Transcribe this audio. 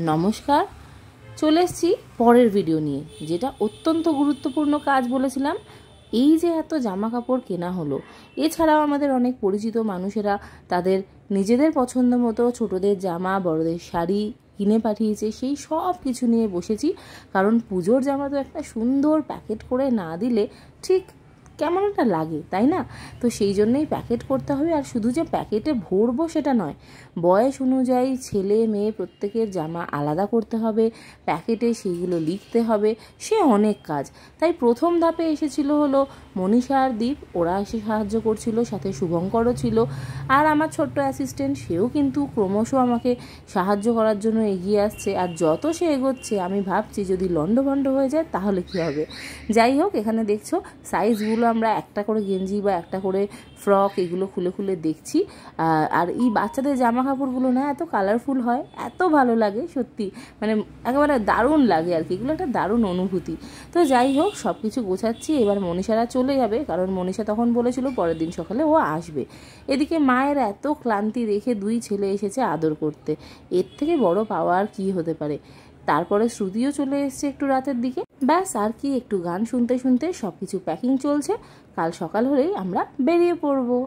নমস্কার, চলে এসেছি পরের ভিডিও নিয়ে, যেটা অত্যন্ত গুরুত্বপূর্ণ কাজ বলেছিলাম। এই যে এত জামা কাপড় কেনা হলো, এছাড়াও আমাদের অনেক পরিচিত মানুষেরা তাদের নিজেদের পছন্দ মতো ছোটদের জামা, বড়দের শাড়ি কিনে পাঠিয়েছে। সেই সব কিছু নিয়ে বসেছি, কারণ পুজোর জামা তো একটা সুন্দর প্যাকেট করে না দিলে ঠিক কেমন একটা লাগে, তাই না? তো সেই জন্যই প্যাকেট করতে হবে। আর শুধু যে প্যাকেটে ভরবো সেটা নয়, বয়স অনুযায়ী ছেলে মেয়ে প্রত্যেকের জামা আলাদা করতে হবে, প্যাকেটে সেইগুলো লিখতে হবে, সে অনেক কাজ। তাই প্রথম ধাপে এসেছিল হলো মনীষা আর দীপ, ওরা এসে সাহায্য করছিল, সাথে শুভঙ্করও ছিল। আর আমার ছোট্ট অ্যাসিস্ট্যান্ট, সেও কিন্তু ক্রমশ আমাকে সাহায্য করার জন্য এগিয়ে আসছে। আর যত সে এগোচ্ছে আমি ভাবছি যদি লণ্ডভণ্ড হয়ে যায় তাহলে কী হবে। যাই হোক, এখানে দেখছো সাইজগুলো আমরা একটা করে গেঞ্জি বা একটা করে ফ্রক এগুলো খুলে খুলে দেখছি। আর এই বাচ্চাদের জামা কাপড়গুলো না এত কালারফুল হয়, এত ভালো লাগে সত্যি, মানে একেবারে দারুণ লাগে আর কি। এগুলো একটা দারুণ অনুভূতি। তো যাই হোক, সব কিছু গোছাচ্ছি। এবার মনীষারা চলে যাবে, কারণ মনীষা তখন বলেছিল পরের দিন সকালে ও আসবে। এদিকে মায়ের এত ক্লান্তি দেখে দুই ছেলে এসেছে আদর করতে। এর থেকে বড় পাওয়া আর কী হতে পারে। তারপরে শ্রুতিও চলে এসছে একটু রাতের দিকে। ব্যাস, আর কি, একটু গান শুনতে শুনতে সব কিছু প্যাকিং চলছে। কাল সকাল হলেই আমরা বেরিয়ে পড়বো।